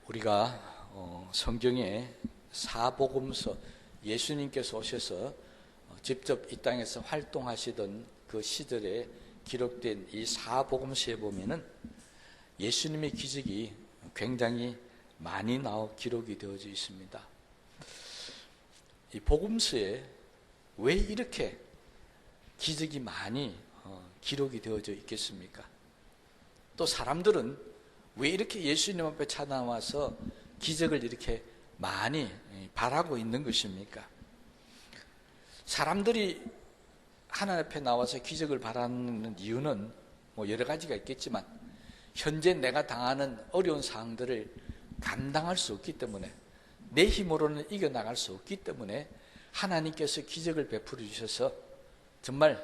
우리가 성경에 사복음서, 예수님께서 오셔서 직접 이 땅에서 활동하시던 그 시절에 기록된 이 사복음서에 보면은 예수님의 기적이 굉장히 많이 기록이 되어져 있습니다. 이 복음서에 왜 이렇게 기적이 많이 기록이 되어져 있겠습니까? 또 사람들은 왜 이렇게 예수님 앞에 찾아와서 기적을 이렇게 많이 바라고 있는 것입니까? 사람들이 하나님 앞에 나와서 기적을 바라는 이유는 여러 가지가 있겠지만, 현재 내가 당하는 어려운 상황들을 감당할 수 없기 때문에, 내 힘으로는 이겨나갈 수 없기 때문에 하나님께서 기적을 베풀어 주셔서 정말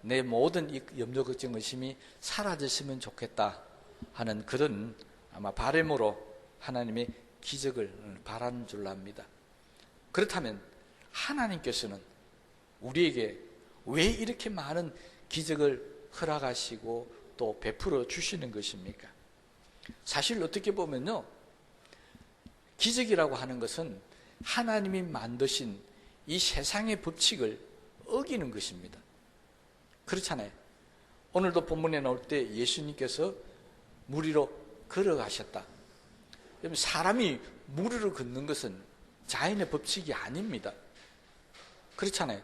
내 모든 이 염려, 걱정, 의심이 사라졌으면 좋겠다 하는 그런 아마 바람으로 하나님의 기적을 바라는 줄로 압니다. 그렇다면 하나님께서는 우리에게 왜 이렇게 많은 기적을 허락하시고 또 베풀어 주시는 것입니까? 사실 어떻게 보면요, 기적이라고 하는 것은 하나님이 만드신 이 세상의 법칙을 어기는 것입니다. 그렇잖아요. 오늘도 본문에 나올 때 예수님께서 물 위로 걸어가셨다. 사람이 물 위로 걷는 것은 자연의 법칙이 아닙니다. 그렇잖아요.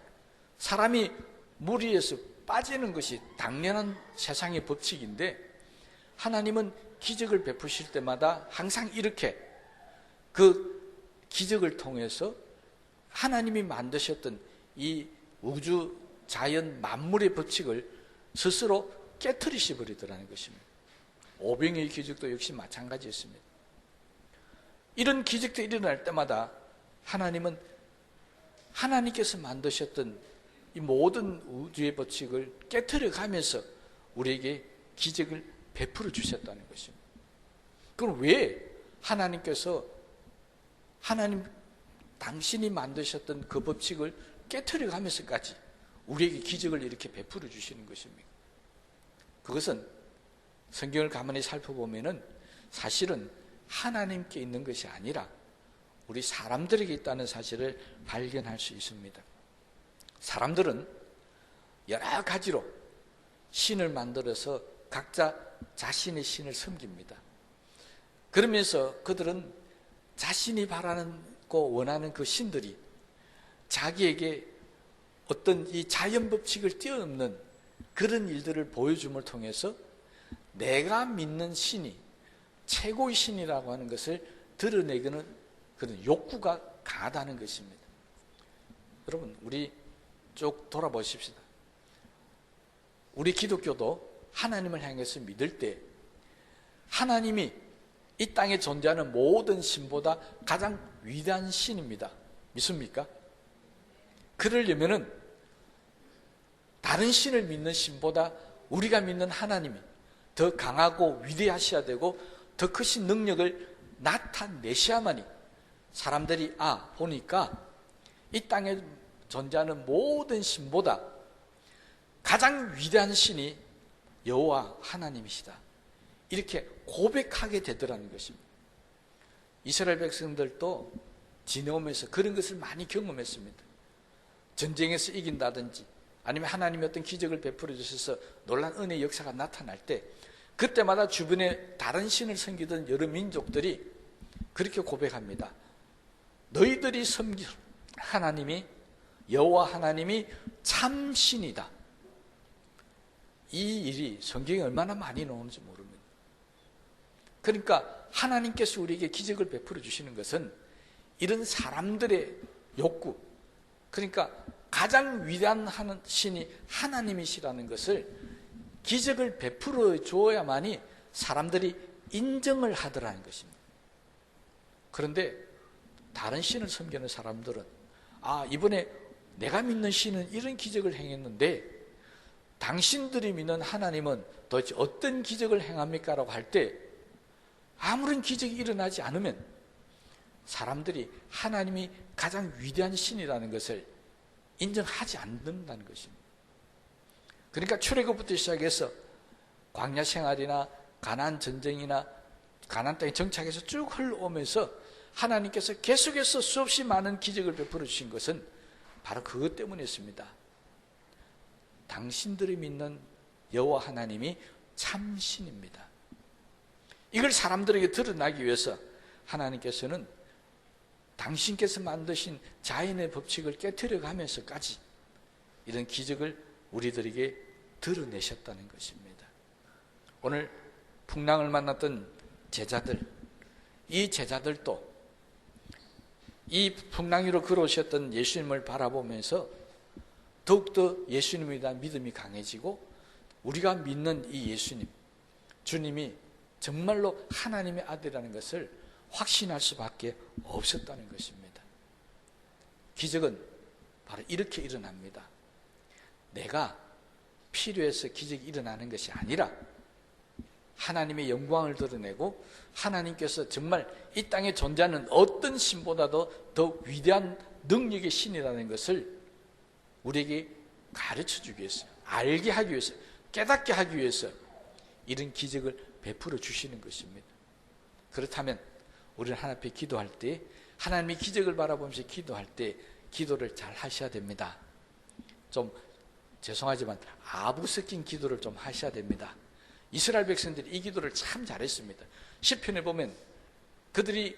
사람이 물 위에서 빠지는 것이 당연한 세상의 법칙인데, 하나님은 기적을 베푸실 때마다 항상 이렇게 그 기적을 통해서 하나님이 만드셨던 이 우주 자연 만물의 법칙을 스스로 깨트리시 버리더라는 것입니다. 오병이의 기적도 역시 마찬가지였습니다. 이런 기적도 일어날 때마다 하나님은 하나님께서 만드셨던 이 모든 우주의 법칙을 깨트려 가면서 우리에게 기적을 베풀어 주셨다는 것입니다. 그럼 왜 하나님께서 당신이 만드셨던 그 법칙을 깨트려 가면서까지 우리에게 기적을 이렇게 베풀어 주시는 것입니까? 그것은 성경을 가만히 살펴보면은 사실은 하나님께 있는 것이 아니라 우리 사람들에게 있다는 사실을 발견할 수 있습니다. 사람들은 여러 가지로 신을 만들어서 각자 자신의 신을 섬깁니다. 그러면서 그들은 자신이 바라고 원하는 그 신들이 자기에게 어떤 이 자연 법칙을 뛰어넘는 그런 일들을 보여줌을 통해서 내가 믿는 신이 최고의 신이라고 하는 것을 드러내기는 그런 욕구가 강하다는 것입니다. 여러분, 우리 쭉 돌아보십시다. 우리 기독교도 하나님을 향해서 믿을 때 하나님이 이 땅에 존재하는 모든 신보다 가장 위대한 신입니다. 믿습니까? 그러려면은 다른 신을 믿는 신보다 우리가 믿는 하나님이 더 강하고 위대하셔야 되고 더 크신 능력을 나타내셔야만이 사람들이 보니까 이 땅에 존재하는 모든 신보다 가장 위대한 신이 여호와 하나님이시다, 이렇게 고백하게 되더라는 것입니다. 이스라엘 백성들도 지내오면서 그런 것을 많이 경험했습니다. 전쟁에서 이긴다든지 아니면 하나님이 어떤 기적을 베풀어 주셔서 놀라운 은혜의 역사가 나타날 때 그때마다 주변에 다른 신을 섬기던 여러 민족들이 그렇게 고백합니다. 너희들이 섬길 하나님이, 여호와 하나님이 참 신이다. 이 일이 성경에 얼마나 많이 나오는지 모릅니다. 그러니까 하나님께서 우리에게 기적을 베풀어 주시는 것은 이런 사람들의 욕구, 그러니까 가장 위대한 신이 하나님이시라는 것을 기적을 베풀어 줘야만이 사람들이 인정을 하더라는 것입니다. 그런데 다른 신을 섬기는 사람들은 이번에 내가 믿는 신은 이런 기적을 행했는데 당신들이 믿는 하나님은 도대체 어떤 기적을 행합니까? 라고 할 때 아무런 기적이 일어나지 않으면 사람들이 하나님이 가장 위대한 신이라는 것을 인정하지 않는다는 것입니다. 그러니까 출애굽부터 시작해서 광야 생활이나 가나안 전쟁이나 가나안 땅에 정착해서 쭉 흘러오면서 하나님께서 계속해서 수없이 많은 기적을 베풀어 주신 것은 바로 그것 때문이었습니다. 당신들이 믿는 여호와 하나님이 참신입니다. 이걸 사람들에게 드러나기 위해서 하나님께서는 당신께서 만드신 자연의 법칙을 깨트려 가면서까지 이런 기적을 우리들에게 드러내셨다는 것입니다. 오늘 풍랑을 만났던 제자들, 이 제자들도 이 풍랑 위로 걸어오셨던 예수님을 바라보면서 더욱더 예수님에 대한 믿음이 강해지고 우리가 믿는 이 예수님, 주님이 정말로 하나님의 아들이라는 것을 확신할 수밖에 없었다는 것입니다. 기적은 바로 이렇게 일어납니다. 내가 필요해서 기적이 일어나는 것이 아니라 하나님의 영광을 드러내고 하나님께서 정말 이 땅에 존재하는 어떤 신보다도 더 위대한 능력의 신이라는 것을 우리에게 가르쳐주기 위해서, 알게 하기 위해서, 깨닫게 하기 위해서 이런 기적을 베풀어 주시는 것입니다. 그렇다면 우리는 하나님 앞에 기도할 때, 하나님의 기적을 바라보면서 기도할 때 기도를 잘 하셔야 됩니다. 좀 죄송하지만 아부 섞인 기도를 좀 하셔야 됩니다. 이스라엘 백성들이 이 기도를 참 잘했습니다. 시편에 보면 그들이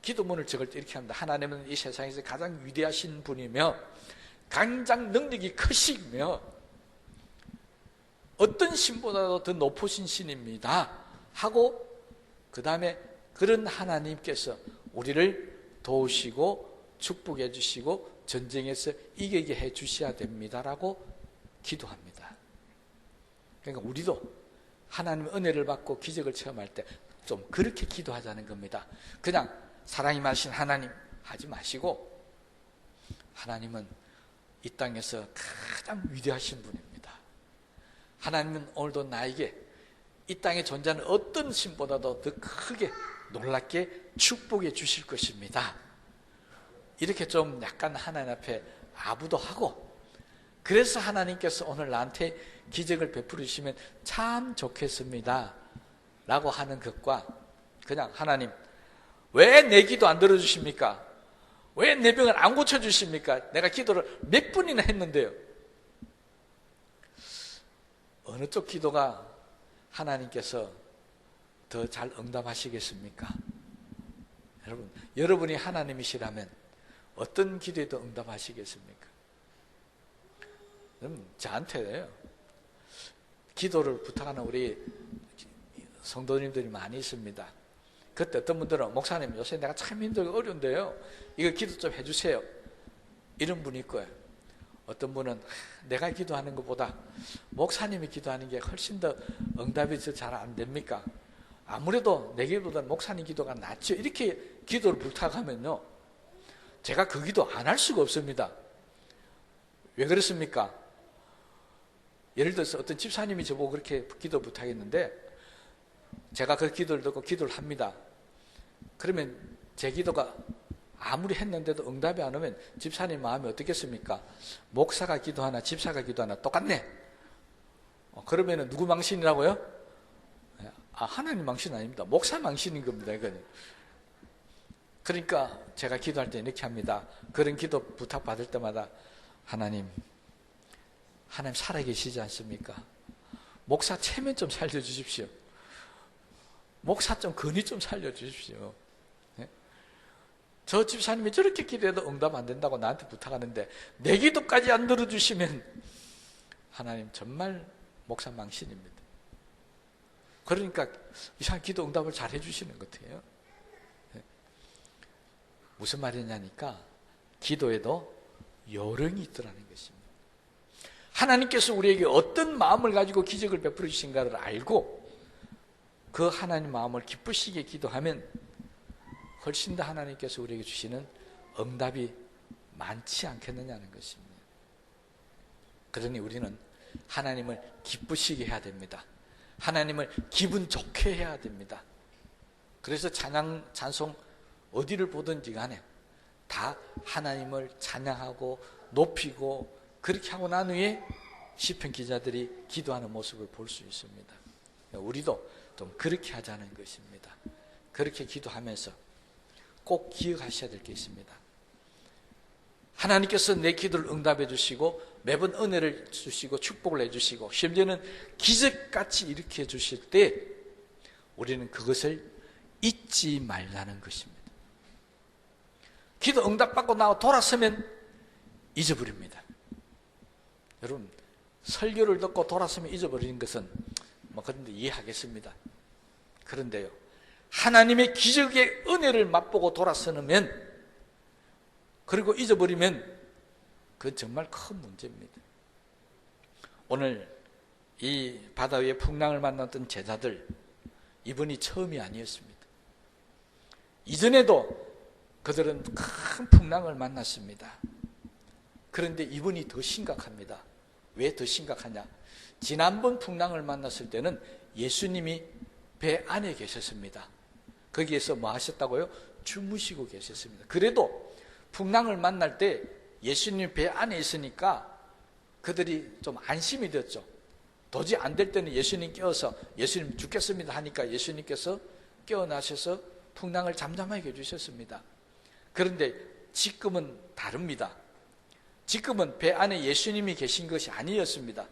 기도문을 적을 때 이렇게 합니다. 하나님은 이 세상에서 가장 위대하신 분이며 가장 능력이 크시며 어떤 신보다도 더 높으신 신입니다 하고 그 다음에 그런 하나님께서 우리를 도우시고 축복해 주시고 전쟁에서 이기게 해 주셔야 됩니다라고 기도합니다. 그러니까 우리도 하나님의 은혜를 받고 기적을 체험할 때 좀 그렇게 기도하자는 겁니다. 그냥 사랑이 많으신 하나님 하지 마시고 하나님은 이 땅에서 가장 위대하신 분입니다. 하나님은 오늘도 나에게 이 땅에 존재하는 어떤 신보다도 더 크게 놀랍게 축복해 주실 것입니다. 이렇게 좀 약간 하나님 앞에 아부도 하고 그래서 하나님께서 오늘 나한테 기적을 베풀으시면 참 좋겠습니다 라고 하는 것과 그냥 하나님 왜 내 기도 안 들어주십니까? 왜 내 병을 안 고쳐주십니까? 내가 기도를 몇 번이나 했는데요. 어느 쪽 기도가 하나님께서 더 잘 응답하시겠습니까? 여러분이 하나님이시라면 어떤 기도에도 응답하시겠습니까? 저한테요. 기도를 부탁하는 우리 성도님들이 많이 있습니다. 그때 어떤 분들은 목사님 요새 내가 참 힘들고 어려운데요. 이거 기도 좀 해주세요. 이런 분이 있고요. 어떤 분은 내가 기도하는 것보다 목사님이 기도하는 게 훨씬 더 응답이 잘 안 됩니까? 아무래도 내 기도보다는 목사님 기도가 낫죠. 이렇게 기도를 부탁하면요. 제가 그 기도 안 할 수가 없습니다. 왜 그렇습니까? 예를 들어서 어떤 집사님이 저보고 그렇게 기도 부탁했는데 제가 그 기도를 듣고 기도를 합니다. 그러면 제 기도가 아무리 했는데도 응답이 안 오면 집사님 마음이 어떻겠습니까? 목사가 기도하나 집사가 기도하나 똑같네. 그러면 누구 망신이라고요? 하나님 망신 아닙니다. 목사 망신인 겁니다. 이거는. 그러니까 제가 기도할 때 이렇게 합니다. 그런 기도 부탁받을 때마다 하나님 살아계시지 않습니까? 목사 체면 좀 살려주십시오. 목사 좀 건의 좀 살려주십시오. 네? 저 집사님이 저렇게 기도해도 응답 안 된다고 나한테 부탁하는데 내 기도까지 안 들어주시면 하나님 정말 목사 망신입니다. 그러니까 이상한 기도 응답을 잘 해주시는 것 같아요. 네? 무슨 말이냐니까 기도에도 요령이 있더라는 것입니다. 하나님께서 우리에게 어떤 마음을 가지고 기적을 베풀어 주신가를 알고 그 하나님 마음을 기쁘시게 기도하면 훨씬 더 하나님께서 우리에게 주시는 응답이 많지 않겠느냐는 것입니다. 그러니 우리는 하나님을 기쁘시게 해야 됩니다. 하나님을 기분 좋게 해야 됩니다. 그래서 찬양, 찬송 어디를 보든지 간에 다 하나님을 찬양하고 높이고 그렇게 하고 난 후에 시편 기자들이 기도하는 모습을 볼 수 있습니다. 우리도 좀 그렇게 하자는 것입니다. 그렇게 기도하면서 꼭 기억하셔야 될 게 있습니다. 하나님께서 내 기도를 응답해 주시고 매번 은혜를 주시고 축복을 해주시고 심지어는 기적같이 일으켜 주실 때 우리는 그것을 잊지 말라는 것입니다. 기도 응답받고 나와 돌아서면 잊어버립니다. 여러분, 설교를 듣고 돌아서면 잊어버리는 것은 그런데 이해하겠습니다. 그런데요, 하나님의 기적의 은혜를 맛보고 돌아서면, 그리고 잊어버리면 그건 정말 큰 문제입니다. 오늘 이 바다 위에 풍랑을 만났던 제자들, 이번이 처음이 아니었습니다. 이전에도 그들은 큰 풍랑을 만났습니다. 그런데 이번이 더 심각합니다. 왜 더 심각하냐? 지난번 풍랑을 만났을 때는 예수님이 배 안에 계셨습니다. 거기에서 뭐 하셨다고요? 주무시고 계셨습니다. 그래도 풍랑을 만날 때 예수님 배 안에 있으니까 그들이 좀 안심이 됐죠. 도저히 안 될 때는 예수님 깨워서 예수님 죽겠습니다 하니까 예수님께서 깨어나셔서 풍랑을 잠잠하게 해주셨습니다. 그런데 지금은 다릅니다. 지금은 배 안에 예수님이 계신 것이 아니었습니다.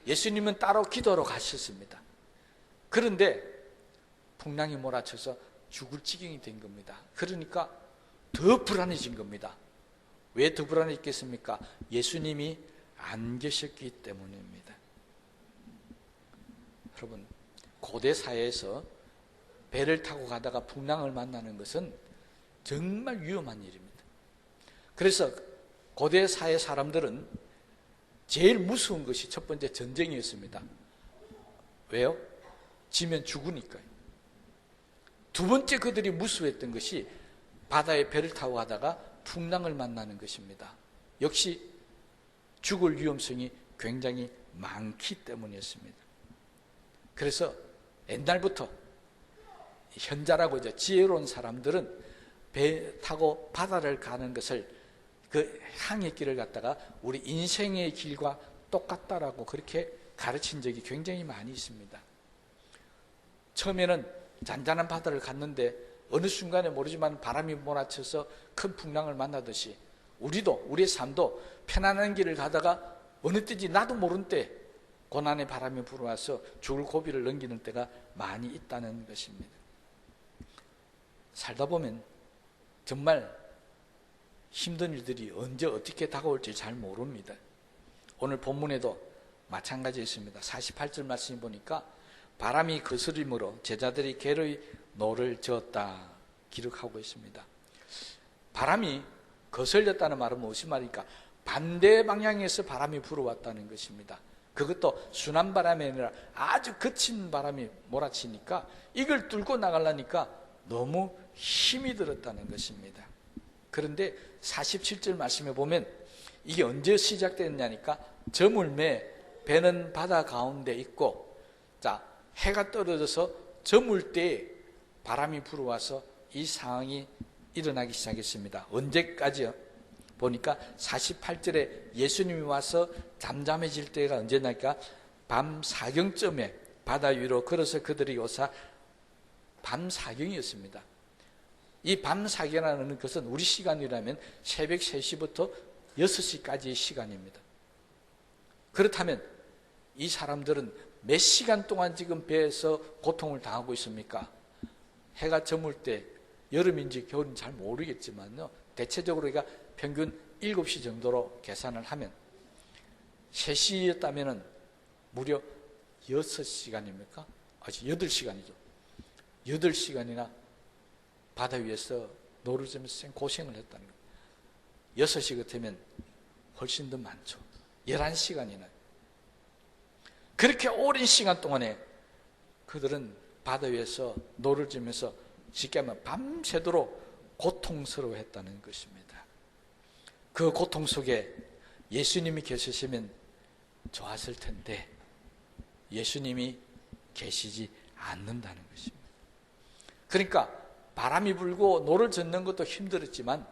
예수님은 따로 기도하러 가셨습니다. 그런데 풍랑이 몰아쳐서 죽을 지경이 된 겁니다. 그러니까 더 불안해진 겁니다. 왜 더 불안했겠습니까? 예수님이 안 계셨기 때문입니다. 여러분, 고대 사회에서 배를 타고 가다가 풍랑을 만나는 것은 정말 위험한 일입니다. 그래서 고대 사회 사람들은 제일 무서운 것이 첫 번째 전쟁이었습니다. 왜요? 지면 죽으니까요. 두 번째 그들이 무서워했던 것이 바다에 배를 타고 가다가 풍랑을 만나는 것입니다. 역시 죽을 위험성이 굉장히 많기 때문이었습니다. 그래서 옛날부터 현자라고 이제 지혜로운 사람들은 배 타고 바다를 가는 것을 그 항해 길을 갖다가 우리 인생의 길과 똑같다라고 그렇게 가르친 적이 굉장히 많이 있습니다. 처음에는 잔잔한 바다를 갔는데 어느 순간에 모르지만 바람이 몰아쳐서 큰 풍랑을 만나듯이 우리도 우리의 삶도 편안한 길을 가다가 어느 때인지 나도 모른 때 고난의 바람이 불어와서 죽을 고비를 넘기는 때가 많이 있다는 것입니다. 살다 보면 정말 힘든 일들이 언제 어떻게 다가올지 잘 모릅니다. 오늘 본문에도 마찬가지였습니다. 48절 말씀 보니까 바람이 거스림으로 제자들이 게르의 노를 저었다 기록하고 있습니다. 바람이 거슬렸다는 말은 무슨 말입니까? 반대 방향에서 바람이 불어왔다는 것입니다. 그것도 순한 바람이 아니라 아주 거친 바람이 몰아치니까 이걸 뚫고 나가려니까 너무 힘이 들었다는 것입니다. 그런데 47절 말씀에 보면 이게 언제 시작됐냐니까 저물매 배는 바다 가운데 있고, 자, 해가 떨어져서 저물 때 바람이 불어와서 이 상황이 일어나기 시작했습니다. 언제까지요? 보니까 48절에 예수님이 와서 잠잠해질 때가 언제냐니까 밤 사경쯤에 바다 위로 걸어서 그들이 오사 밤 사경이었습니다. 이 밤 사경이라는 것은 우리 시간이라면 새벽 3시부터 6시까지의 시간입니다. 그렇다면 이 사람들은 몇 시간 동안 지금 배에서 고통을 당하고 있습니까? 해가 저물 때 여름인지 겨울인지 잘 모르겠지만요, 대체적으로 우리가 평균 7시 정도로 계산을 하면 3시였다면 무려 6시간입니까? 아직 8시간이죠. 8시간이나 바다 위에서 노를 져면서 고생을 했다는 거예요. 6시 같으면 훨씬 더 많죠. 11시간이나. 그렇게 오랜 시간 동안에 그들은 바다 위에서 노를 지면서 쉽게 하면 밤새도록 고통스러워했다는 것입니다. 그 고통 속에 예수님이 계셨으면 좋았을 텐데 예수님이 계시지 않는다는 것입니다. 그러니까 바람이 불고 노를 젓는 것도 힘들었지만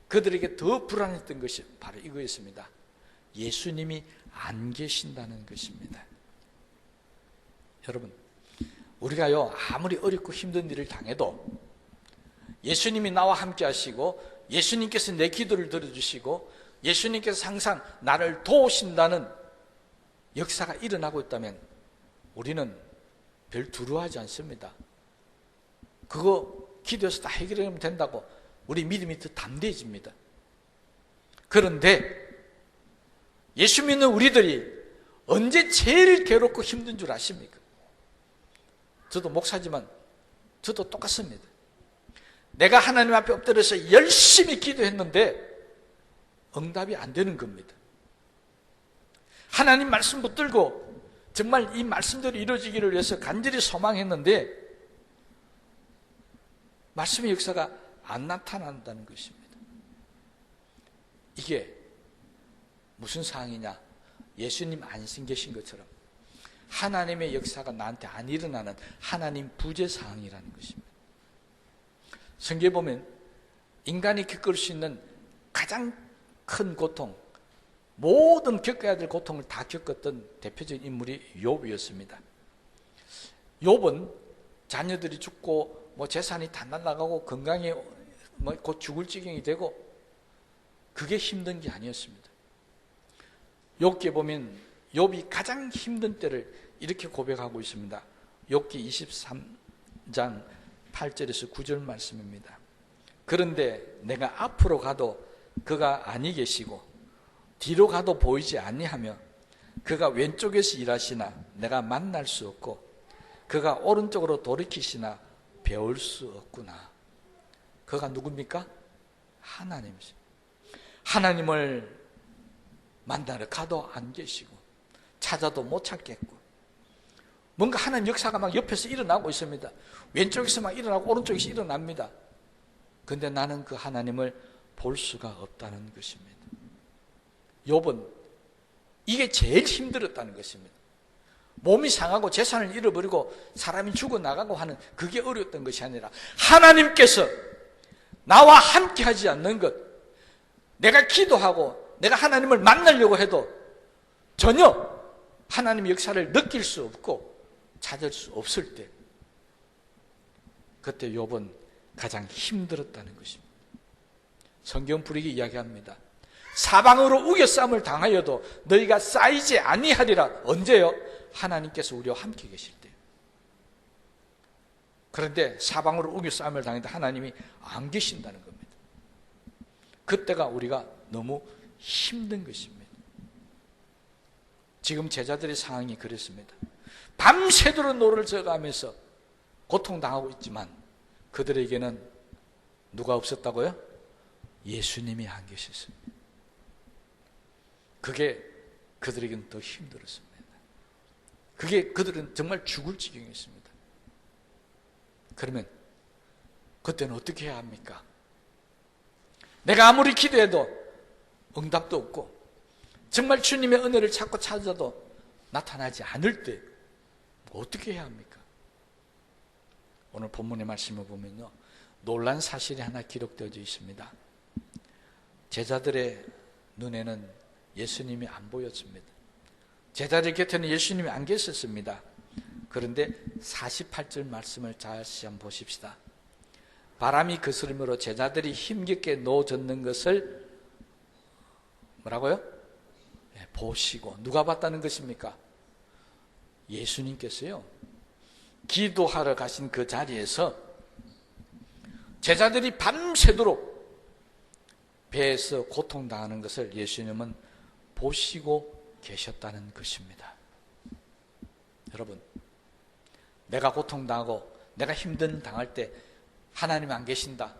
그들에게 더 불안했던 것이 바로 이거였습니다. 예수님이 안 계신다는 것입니다. 여러분, 우리가요, 아무리 어렵고 힘든 일을 당해도 예수님이 나와 함께 하시고 예수님께서 내 기도를 들어주시고 예수님께서 항상 나를 도우신다는 역사가 일어나고 있다면 우리는 별 두려워하지 않습니다. 그거 기도해서 다 해결하면 된다고 우리 믿음이 더 담대해집니다. 그런데 예수 믿는 우리들이 언제 제일 괴롭고 힘든 줄 아십니까? 저도 목사지만 저도 똑같습니다. 내가 하나님 앞에 엎드려서 열심히 기도했는데 응답이 안 되는 겁니다. 하나님 말씀 붙들고 정말 이 말씀대로 이루어지기를 위해서 간절히 소망했는데 말씀의 역사가 안 나타난다는 것입니다. 이게 무슨 상황이냐? 예수님 안 생계신 것처럼 하나님의 역사가 나한테 안 일어나는 하나님 부재 상황이라는 것입니다. 성경에 보면 인간이 겪을 수 있는 가장 큰 고통, 모든 겪어야 될 고통을 다 겪었던 대표적인 인물이 욥이었습니다. 욥은 자녀들이 죽고 재산이 다 날아가고 건강이 곧 죽을 지경이 되고 그게 힘든 게 아니었습니다. 욥기에 보면 욥이 가장 힘든 때를 이렇게 고백하고 있습니다. 욥기 23장 8절에서 9절 말씀입니다. 그런데 내가 앞으로 가도 그가 아니 계시고 뒤로 가도 보이지 아니하며 그가 왼쪽에서 일하시나 내가 만날 수 없고 그가 오른쪽으로 돌이키시나 배울 수 없구나. 그가 누굽니까? 하나님이십니다. 하나님을 만나러 가도 안 계시고 찾아도 못 찾겠고 뭔가 하나님 역사가 막 옆에서 일어나고 있습니다. 왼쪽에서 막 일어나고 오른쪽에서 일어납니다. 그런데 나는 그 하나님을 볼 수가 없다는 것입니다. 욥은 이게 제일 힘들었다는 것입니다. 몸이 상하고 재산을 잃어버리고 사람이 죽어나가고 하는 그게 어려웠던 것이 아니라 하나님께서 나와 함께 하지 않는 것, 내가 기도하고 내가 하나님을 만나려고 해도 전혀 하나님의 역사를 느낄 수 없고 찾을 수 없을 때 그때 욥은 가장 힘들었다는 것입니다. 성경 불이기 이야기합니다. 사방으로 우겨싸움을 당하여도 너희가 쌓이지 아니하리라. 언제요? 하나님께서 우리와 함께 계실 때. 그런데 사방으로 우겨싸움을 당해도 하나님이 안 계신다는 겁니다. 그때가 우리가 너무 힘든 것입니다. 지금 제자들의 상황이 그렇습니다. 밤새도록 노를 져가면서 고통당하고 있지만 그들에게는 누가 없었다고요? 예수님이 안 계셨습니다. 그게 그들에게는 더 힘들었습니다. 그게 그들은 정말 죽을 지경이었습니다. 그러면 그때는 어떻게 해야 합니까? 내가 아무리 기도해도 응답도 없고 정말 주님의 은혜를 찾고 찾아도 나타나지 않을 때 어떻게 해야 합니까? 오늘 본문의 말씀을 보면요, 놀란 사실이 하나 기록되어져 있습니다. 제자들의 눈에는 예수님이 안 보였습니다. 제자들 곁에는 예수님이 안 계셨습니다. 그런데 48절 말씀을 다시 한번 보십시다. 바람이 거스름으로 제자들이 힘겹게 놓아졌는 것을 뭐라고요? 보시고. 누가 봤다는 것입니까? 예수님께서요, 기도하러 가신 그 자리에서 제자들이 밤새도록 배에서 고통당하는 것을 예수님은 보시고 계셨다는 것입니다. 여러분, 내가 고통당하고 내가 힘든 당할 때 하나님 안 계신다,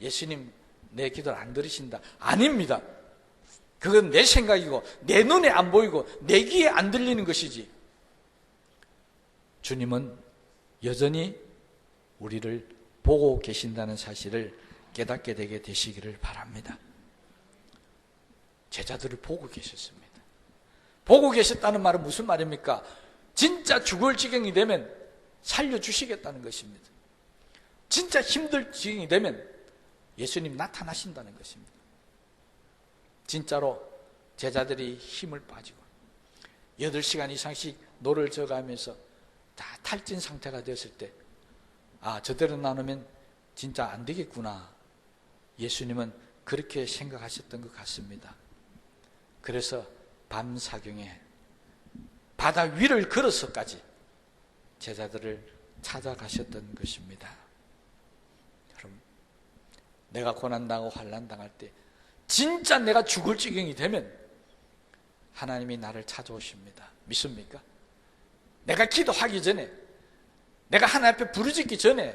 예수님 내 기도를 안 들으신다, 아닙니다. 그건 내 생각이고 내 눈에 안 보이고 내 귀에 안 들리는 것이지, 주님은 여전히 우리를 보고 계신다는 사실을 깨닫게 되게 되시기를 바랍니다. 제자들을 보고 계셨습니다. 보고 계셨다는 말은 무슨 말입니까? 진짜 죽을 지경이 되면 살려주시겠다는 것입니다. 진짜 힘들 지경이 되면 예수님 나타나신다는 것입니다. 진짜로 제자들이 힘을 빠지고 8시간 이상씩 노를 져가면서 다 탈진 상태가 되었을 때, 저대로 나누면 진짜 안 되겠구나. 예수님은 그렇게 생각하셨던 것 같습니다. 그래서 밤사경에 바다 위를 걸어서까지 제자들을 찾아가셨던 것입니다. 여러분, 내가 고난당하고 환난당할 때 진짜 내가 죽을 지경이 되면 하나님이 나를 찾아오십니다. 믿습니까? 내가 기도하기 전에, 내가 하나님 앞에 부르짖기 전에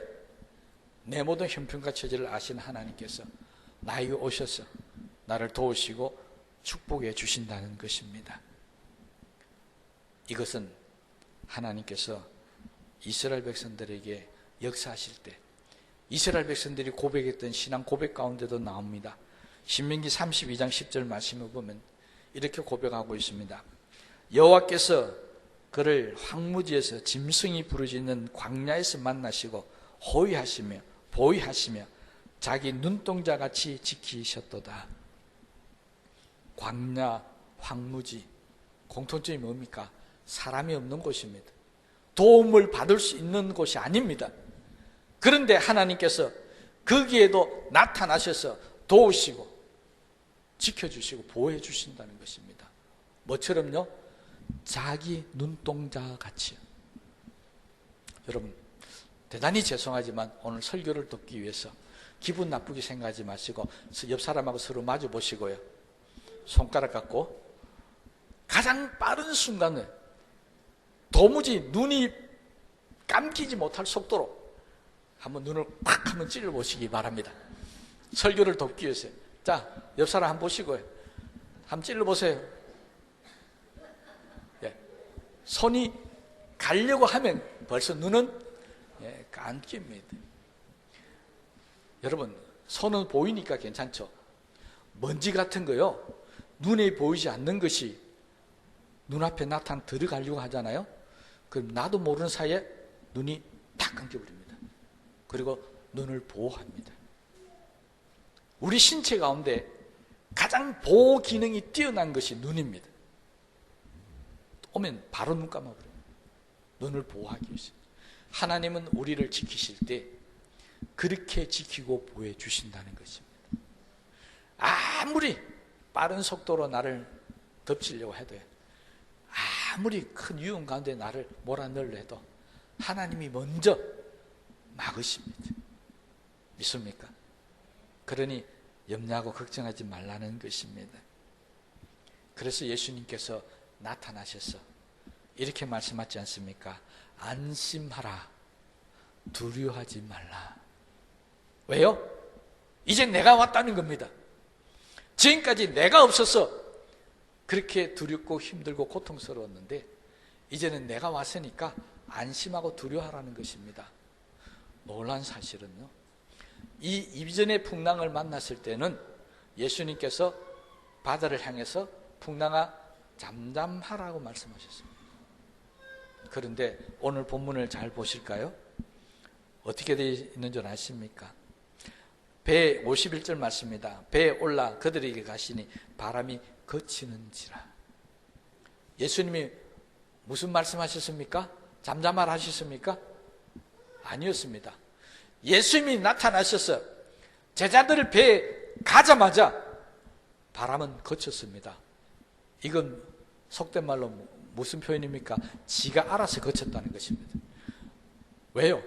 내 모든 형편과 처지를 아시는 하나님께서 나에게 오셔서 나를 도우시고 축복해 주신다는 것입니다. 이것은 하나님께서 이스라엘 백성들에게 역사하실 때 이스라엘 백성들이 고백했던 신앙 고백 가운데도 나옵니다. 신명기 32장 10절 말씀을 보면 이렇게 고백하고 있습니다. 여호와께서 그를 황무지에서 짐승이 부르짖는 광야에서 만나시고 호위하시며 보위하시며 자기 눈동자같이 지키셨도다. 광야, 황무지, 공통점이 뭡니까? 사람이 없는 곳입니다. 도움을 받을 수 있는 곳이 아닙니다. 그런데 하나님께서 거기에도 나타나셔서 도우시고 지켜주시고 보호해 주신다는 것입니다. 뭐처럼요? 자기 눈동자 같이요. 여러분, 대단히 죄송하지만 오늘 설교를 듣기 위해서 기분 나쁘게 생각하지 마시고 옆 사람하고 서로 마주 보시고요, 손가락 갖고 가장 빠른 순간에 도무지 눈이 감기지 못할 속도로 한번 눈을 팍 한번 찔러 보시기 바랍니다. 설교를 돕기 위해서. 자, 옆 사람 한번 보시고요, 한번 찔러 보세요. 예. 손이 가려고 하면 벌써 눈은 감깁니다. 여러분, 손은 보이니까 괜찮죠? 먼지 같은 거요, 눈에 보이지 않는 것이 눈앞에 들어가려고 하잖아요. 그럼 나도 모르는 사이에 눈이 탁 감겨버립니다. 그리고 눈을 보호합니다. 우리 신체 가운데 가장 보호 기능이 뛰어난 것이 눈입니다. 오면 바로 눈 감아버려요. 눈을 보호하기 위해서. 하나님은 우리를 지키실 때 그렇게 지키고 보호해 주신다는 것입니다. 아무리 빠른 속도로 나를 덮치려고 해도, 아무리 큰 위험 가운데 나를 몰아넣으려 해도 하나님이 먼저 막으십니다. 믿습니까? 그러니 염려하고 걱정하지 말라는 것입니다. 그래서 예수님께서 나타나셔서 이렇게 말씀하지 않습니까? 안심하라, 두려워하지 말라. 왜요? 이제 내가 왔다는 겁니다. 지금까지 내가 없어서 그렇게 두렵고 힘들고 고통스러웠는데 이제는 내가 왔으니까 안심하고 두려워하라는 것입니다. 놀란 사실은요, 이 이전의 풍랑을 만났을 때는 예수님께서 바다를 향해서 풍랑아 잠잠하라고 말씀하셨습니다. 그런데 오늘 본문을 잘 보실까요? 어떻게 되어 있는 줄 아십니까? 배 51절 말씀입니다. 배에 올라 그들에게 가시니 바람이 거치는지라. 예수님이 무슨 말씀하셨습니까? 잠잠하라 하셨습니까? 아니었습니다. 예수님이 나타나셔서 제자들을 배에 가자마자 바람은 거쳤습니다. 이건 속된 말로 무슨 표현입니까? 지가 알아서 거쳤다는 것입니다. 왜요?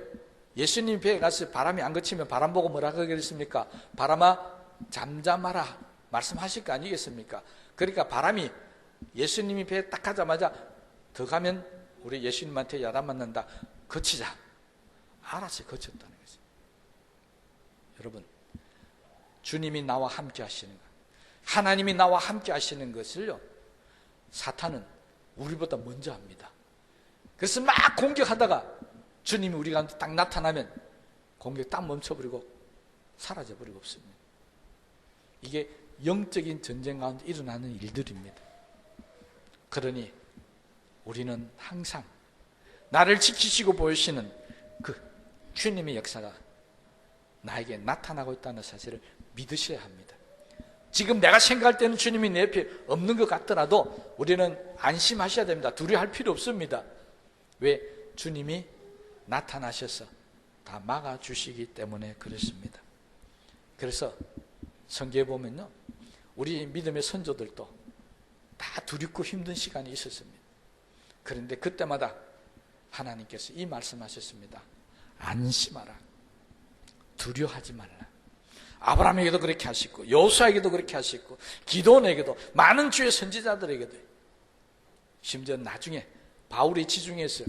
예수님 배에 가서 바람이 안 거치면 바람 보고 뭐라고 그랬습니까? 바람아 잠잠하라 말씀하실 거 아니겠습니까? 그러니까 바람이 예수님이 배에 딱 가자마자 더 가면 우리 예수님한테 야단 맞는다, 거치자, 알아서 거쳤다는 거죠. 여러분, 주님이 나와 함께 하시는 것, 하나님이 나와 함께 하시는 것을요, 사탄은 우리보다 먼저 합니다. 그래서 막 공격하다가 주님이 우리 가운데 딱 나타나면 공격 딱 멈춰버리고 사라져버리고 없습니다. 이게 영적인 전쟁 가운데 일어나는 일들입니다. 그러니 우리는 항상 나를 지키시고 보이시는 그 주님의 역사가 나에게 나타나고 있다는 사실을 믿으셔야 합니다. 지금 내가 생각할 때는 주님이 내 옆에 없는 것 같더라도 우리는 안심하셔야 됩니다. 두려워할 필요 없습니다. 왜? 주님이 나타나셔서 다 막아주시기 때문에 그렇습니다. 그래서 성경에 보면요, 우리 믿음의 선조들도 다 두렵고 힘든 시간이 있었습니다. 그런데 그때마다 하나님께서 이 말씀하셨습니다. 안심하라. 두려워하지 말라. 아브라함에게도 그렇게 하셨고, 여호수아에게도 그렇게 하셨고, 기도원에게도, 많은 주의 선지자들에게도, 심지어 나중에 바울이 지중해에서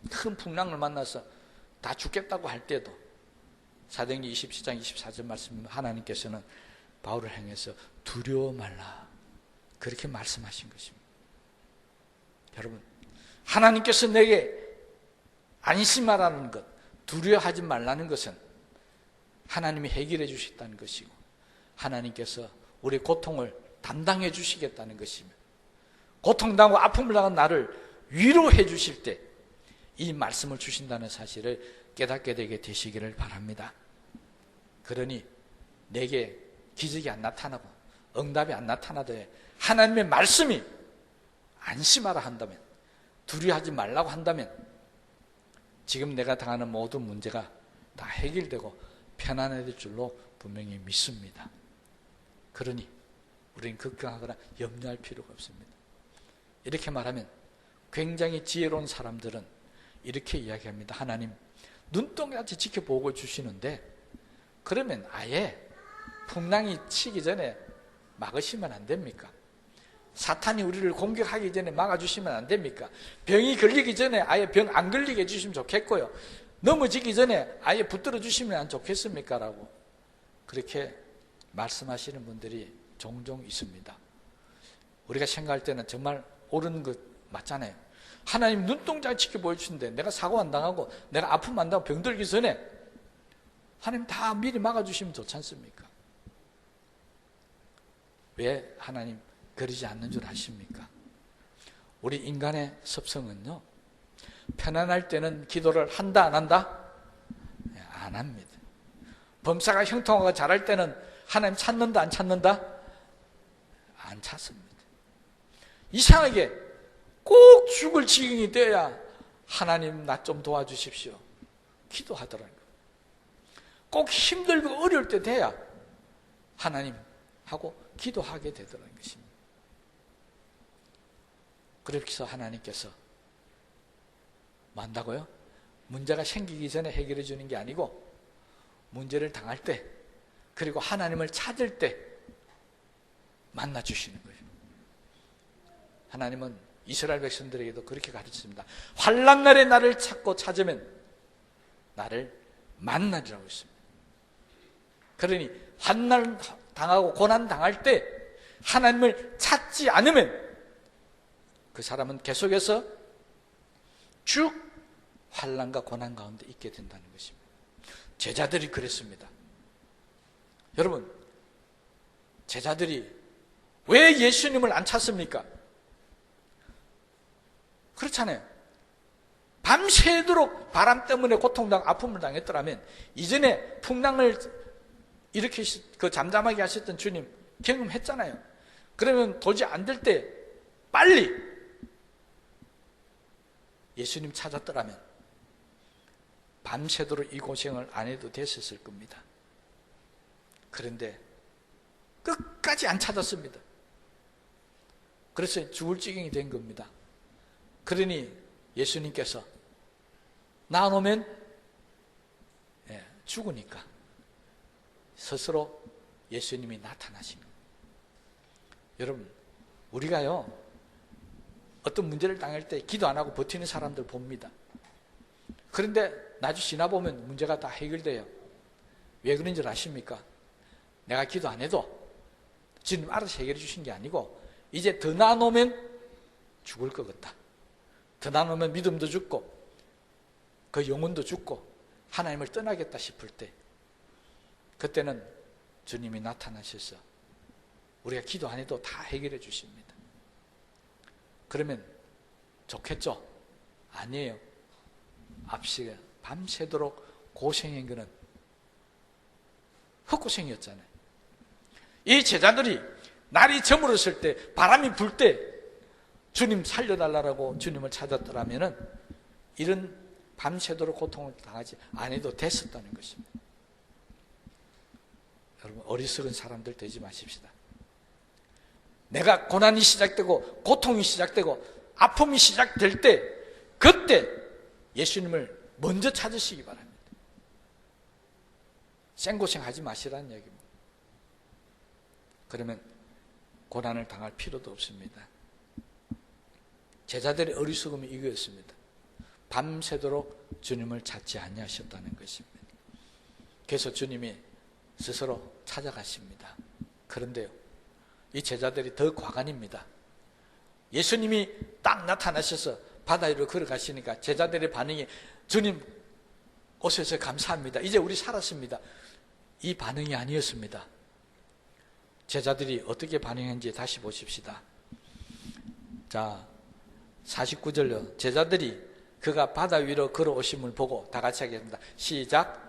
큰 풍랑을 만나서 다 죽겠다고 할 때도 사도행전 27장 24절 말씀, 하나님께서는 바울을 향해서 두려워 말라, 그렇게 말씀하신 것입니다. 여러분, 하나님께서 내게 안심하라는 것, 두려워하지 말라는 것은 하나님이 해결해 주시겠다는 것이고, 하나님께서 우리 고통을 담당해 주시겠다는 것이며, 고통당하고 아픔을 당한 나를 위로해 주실 때 이 말씀을 주신다는 사실을 깨닫게 되게 되시기를 바랍니다. 그러니 내게 기적이 안 나타나고 응답이 안 나타나도 하나님의 말씀이 안심하라 한다면, 두려워하지 말라고 한다면 지금 내가 당하는 모든 문제가 다 해결되고 편안해질 줄로 분명히 믿습니다. 그러니 우리는 걱정하거나 염려할 필요가 없습니다. 이렇게 말하면 굉장히 지혜로운 사람들은 이렇게 이야기합니다. 하나님 눈동같이 지켜보고 주시는데 그러면 아예 풍랑이 치기 전에 막으시면 안 됩니까? 사탄이 우리를 공격하기 전에 막아주시면 안 됩니까? 병이 걸리기 전에 아예 병 안 걸리게 해주시면 좋겠고요, 넘어지기 전에 아예 붙들어 주시면 안 좋겠습니까? 라고 그렇게 말씀하시는 분들이 종종 있습니다. 우리가 생각할 때는 정말 옳은 것 맞잖아요. 하나님 눈동자 지켜보여주신데 내가 사고 안 당하고 내가 아픔 안 당하고 병들기 전에 하나님 다 미리 막아주시면 좋지 않습니까? 왜 하나님 그러지 않는 줄 아십니까? 우리 인간의 습성은요, 편안할 때는 기도를 한다 안 한다? 안 합니다. 범사가 형통하고 잘할 때는 하나님 찾는다 안 찾는다? 안 찾습니다. 이상하게 꼭 죽을 지경이 되어야 하나님 나 좀 도와주십시오 기도하더라고요. 꼭 힘들고 어려울 때 돼야 하나님 하고 기도하게 되더라는 것입니다. 그래서 하나님께서 뭐 한다고요? 문제가 생기기 전에 해결해 주는 게 아니고 문제를 당할 때, 그리고 하나님을 찾을 때 만나 주시는 거예요. 하나님은 이스라엘 백성들에게도 그렇게 가르쳤습니다. 환난 날에 나를 찾고 찾으면 나를 만나리라고 했습니다. 그러니 환난 당하고 고난 당할 때 하나님을 찾지 않으면 그 사람은 계속해서 쭉 환난과 고난 가운데 있게 된다는 것입니다. 제자들이 그랬습니다. 여러분, 제자들이 왜 예수님을 안 찾습니까? 그렇잖아요. 밤새도록 바람 때문에 고통당하고 아픔을 당했더라면 이전에 풍랑을 이렇게 그 잠잠하게 하셨던 주님 경험했잖아요. 그러면 도저히 안 될 때 빨리 예수님 찾았더라면 밤새도록 이 고생을 안 해도 됐었을 겁니다. 그런데 끝까지 안 찾았습니다. 그래서 죽을 지경이 된 겁니다. 그러니 예수님께서 나아놓으면 죽으니까 스스로 예수님이 나타나십니다. 여러분, 우리가요 어떤 문제를 당할 때 기도 안 하고 버티는 사람들 봅니다. 그런데 나중에 지나보면 문제가 다 해결돼요. 왜 그런 줄 아십니까? 내가 기도 안 해도 주님 알아서 해결해 주신 게 아니고 이제 더 나아놓으면 죽을 것 같다, 더 나누면 믿음도 죽고 그 영혼도 죽고 하나님을 떠나겠다 싶을 때, 그때는 주님이 나타나셔서 우리가 기도 안 해도 다 해결해 주십니다. 그러면 좋겠죠? 아니에요. 앞시가 밤새도록 고생한 거는 헛고생이었잖아요. 이 제자들이 날이 저물었을 때, 바람이 불 때 주님 살려달라고 주님을 찾았더라면 이런 밤새도록 고통을 당하지 않아도 됐었다는 것입니다. 여러분, 어리석은 사람들 되지 마십시다. 내가 고난이 시작되고 고통이 시작되고 아픔이 시작될 때, 그때 예수님을 먼저 찾으시기 바랍니다. 생고생하지 마시라는 얘기입니다. 그러면 고난을 당할 필요도 없습니다. 제자들의 어리석음이 이거였습니다. 밤새도록 주님을 찾지 아니하셨다는 것입니다. 그래서 주님이 스스로 찾아가십니다. 그런데요, 이 제자들이 더 과간입니다. 예수님이 딱 나타나셔서 바다 위로 걸어가시니까 제자들의 반응이, 주님 오셔서 감사합니다, 이제 우리 살았습니다, 이 반응이 아니었습니다. 제자들이 어떻게 반응했는지 다시 보십시다. 자, 49절로 제자들이 그가 바다 위로 걸어오심을 보고 다 같이 하겠습니다. 시작.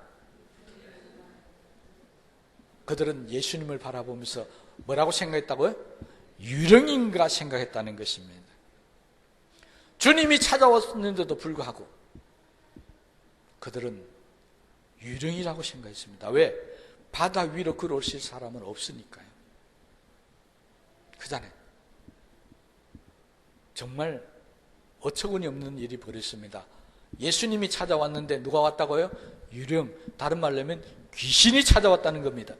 그들은 예수님을 바라보면서 뭐라고 생각했다고요? 유령인가 생각했다는 것입니다. 주님이 찾아왔는데도 불구하고 그들은 유령이라고 생각했습니다. 왜? 바다 위로 걸어오실 사람은 없으니까요. 그잖아요. 정말 어처구니 없는 일이 벌어졌습니다. 예수님이 찾아왔는데 누가 왔다고요? 유령, 다른 말로 하면 귀신이 찾아왔다는 겁니다.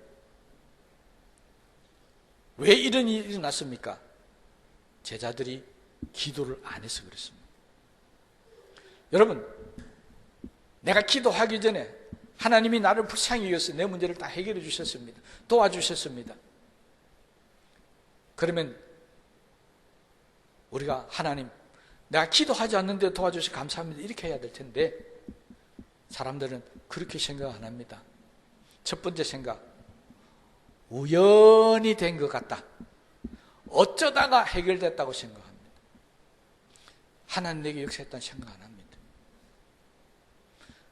왜 이런 일이 일어났습니까? 제자들이 기도를 안 해서 그렇습니다. 여러분, 내가 기도하기 전에 하나님이 나를 불쌍히 여겨서 내 문제를 다 해결해 주셨습니다. 도와주셨습니다. 그러면 우리가 하나님, 내가 기도하지 않는데 도와주셔서 감사합니다, 이렇게 해야 될 텐데 사람들은 그렇게 생각 안 합니다. 첫 번째 생각, 우연히 된 것 같다, 어쩌다가 해결됐다고 생각합니다. 하나님 내게 역사했다는 생각 안 합니다.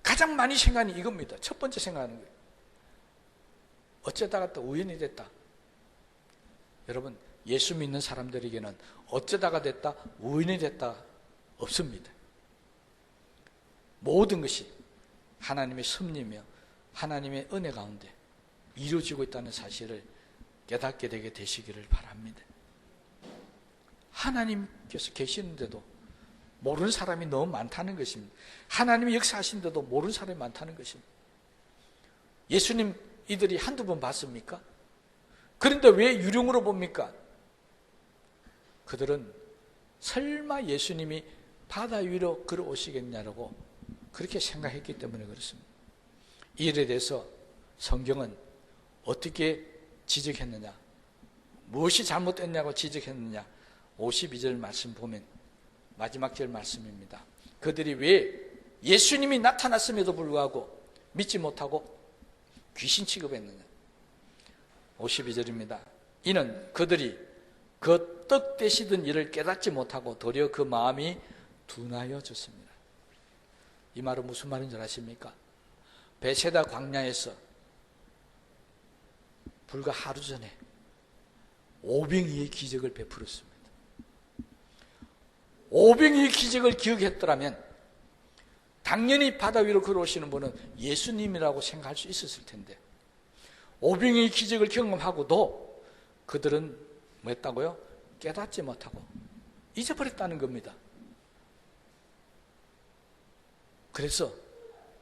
가장 많이 생각하는 이겁니다. 첫 번째 생각하는 거예요. 어쩌다가 또 우연히 됐다. 여러분, 예수 믿는 사람들에게는 어쩌다가 됐다, 우연히 됐다 없습니다. 모든 것이 하나님의 섭리며 하나님의 은혜 가운데 이루어지고 있다는 사실을 깨닫게 되게 되시기를 바랍니다. 하나님께서 계시는데도 모르는 사람이 너무 많다는 것입니다. 하나님이 역사하시는데도 모르는 사람이 많다는 것입니다. 예수님 이들이 한두 번 봤습니까? 그런데 왜 유령으로 봅니까? 그들은 설마 예수님이 바다 위로 걸어오시겠냐라고 그렇게 생각했기 때문에 그렇습니다. 이 일에 대해서 성경은 어떻게 지적했느냐, 무엇이 잘못됐냐고 지적했느냐, 52절 말씀 보면 마지막 절 말씀입니다. 그들이 왜 예수님이 나타났음에도 불구하고 믿지 못하고 귀신 취급했느냐. 52절입니다. 이는 그들이 그 떡 되시던 일을 깨닫지 못하고 도리어 그 마음이 둔하여졌습니다. 이 말은 무슨 말인 줄 아십니까? 베세다 광야에서 불과 하루 전에 오병이의 기적을 베풀었습니다. 오병이의 기적을 기억했더라면 당연히 바다 위로 걸어오시는 분은 예수님이라고 생각할 수 있었을 텐데, 오병이의 기적을 경험하고도 그들은 뭐 했다고요? 깨닫지 못하고 잊어버렸다는 겁니다. 그래서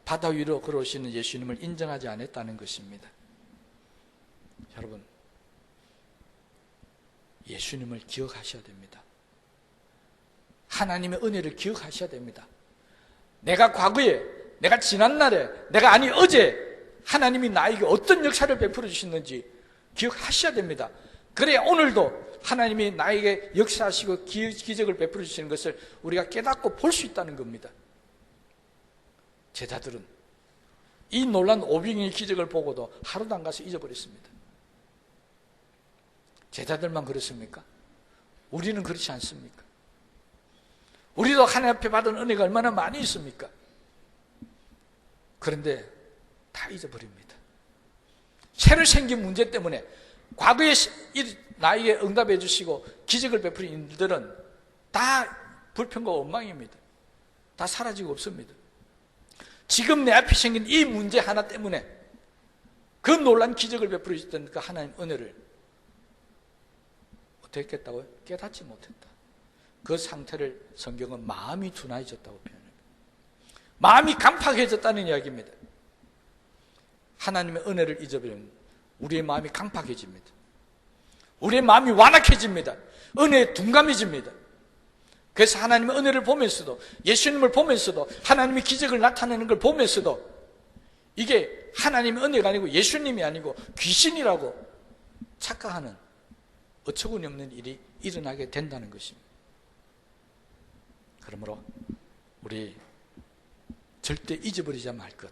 바다 위로 걸어오시는 예수님을 인정하지 않았다는 것입니다. 여러분, 예수님을 기억하셔야 됩니다. 하나님의 은혜를 기억하셔야 됩니다. 내가 과거에, 내가 지난날에, 내가 아니 어제 하나님이 나에게 어떤 역사를 베풀어 주셨는지 기억하셔야 됩니다. 그래 오늘도 하나님이 나에게 역사하시고 기적을 베풀어 주시는 것을 우리가 깨닫고 볼 수 있다는 겁니다. 제자들은 이 놀란 오병이의 기적을 보고도 하루도 안 가서 잊어버렸습니다. 제자들만 그렇습니까? 우리는 그렇지 않습니까? 우리도 하나님 앞에 받은 은혜가 얼마나 많이 있습니까? 그런데 다 잊어버립니다. 새로 생긴 문제 때문에 과거에 나에게 응답해 주시고 기적을 베푸린 일들은 다 불평과 원망입니다. 다 사라지고 없습니다. 지금 내 앞에 생긴 이 문제 하나 때문에 그 놀란 기적을 베풀어 주셨던 그 하나님 은혜를 어떻게 했다고요? 깨닫지 못했다. 그 상태를 성경은 마음이 둔해졌다고 표현합니다. 마음이 강팍해졌다는 이야기입니다. 하나님의 은혜를 잊어버리면 우리의 마음이 강팍해집니다. 우리의 마음이 완악해집니다. 은혜에 둔감해집니다. 그래서 하나님의 은혜를 보면서도, 예수님을 보면서도, 하나님의 기적을 나타내는 걸 보면서도 이게 하나님의 은혜가 아니고 예수님이 아니고 귀신이라고 착각하는 어처구니 없는 일이 일어나게 된다는 것입니다. 그러므로 우리 절대 잊어버리지 말 것,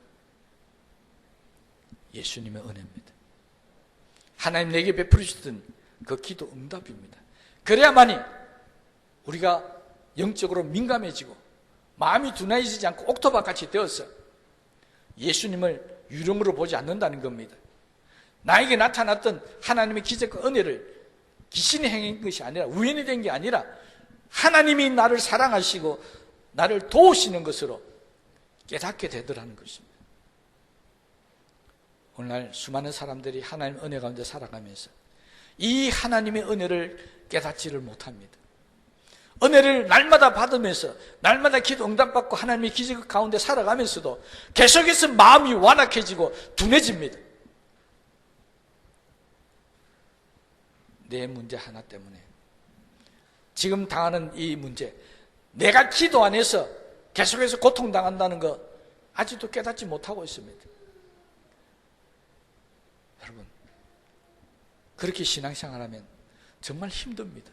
예수님의 은혜입니다. 하나님 내게 베풀어 주셨던 그 기도 응답입니다. 그래야만이 우리가 영적으로 민감해지고 마음이 둔해지지 않고 옥토박같이 되어서 예수님을 유령으로 보지 않는다는 겁니다. 나에게 나타났던 하나님의 기적과 은혜를 귀신이 행한 것이 아니라, 우연이 된 게 아니라 하나님이 나를 사랑하시고 나를 도우시는 것으로 깨닫게 되더라는 것입니다. 오늘날 수많은 사람들이 하나님의 은혜 가운데 살아가면서 이 하나님의 은혜를 깨닫지를 못합니다. 은혜를 날마다 받으면서 날마다 기도 응답받고 하나님의 기적 가운데 살아가면서도 계속해서 마음이 완악해지고 둔해집니다. 내 문제 하나 때문에, 지금 당하는 이 문제, 내가 기도 안 해서 계속해서 고통당한다는 거 아직도 깨닫지 못하고 있습니다. 여러분, 그렇게 신앙생활하면 정말 힘듭니다.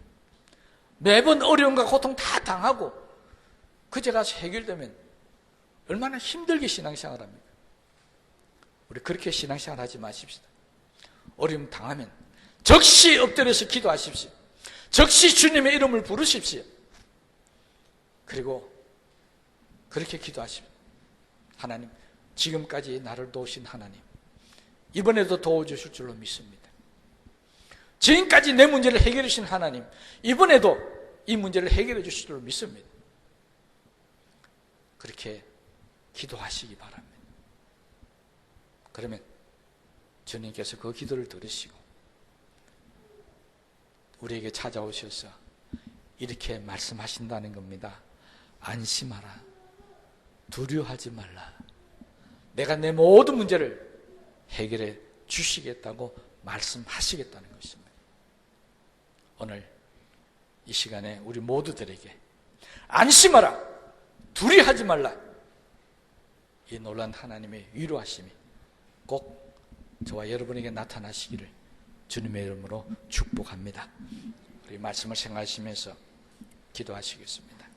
매번 어려움과 고통 다 당하고 그제 가서 해결되면 얼마나 힘들게 신앙생활합니까? 우리 그렇게 신앙생활하지 마십시다. 어려움 당하면 즉시 엎드려서 기도하십시오. 즉시 주님의 이름을 부르십시오. 그리고 그렇게 기도하십시오. 하나님, 지금까지 나를 도우신 하나님, 이번에도 도와주실 줄로 믿습니다. 지금까지 내 문제를 해결해 주신 하나님, 이번에도 이 문제를 해결해 주실 줄로 믿습니다. 그렇게 기도하시기 바랍니다. 그러면 주님께서 그 기도를 들으시고 우리에게 찾아오셔서 이렇게 말씀하신다는 겁니다. 안심하라. 두려워하지 말라. 내가 내 모든 문제를 해결해 주시겠다고 말씀하시겠다는 것입니다. 오늘 이 시간에 우리 모두들에게 안심하라, 두려워하지 말라, 이 놀란 하나님의 위로하심이 꼭 저와 여러분에게 나타나시기를 주님의 이름으로 축복합니다. 우리 말씀을 생각하시면서 기도하시겠습니다.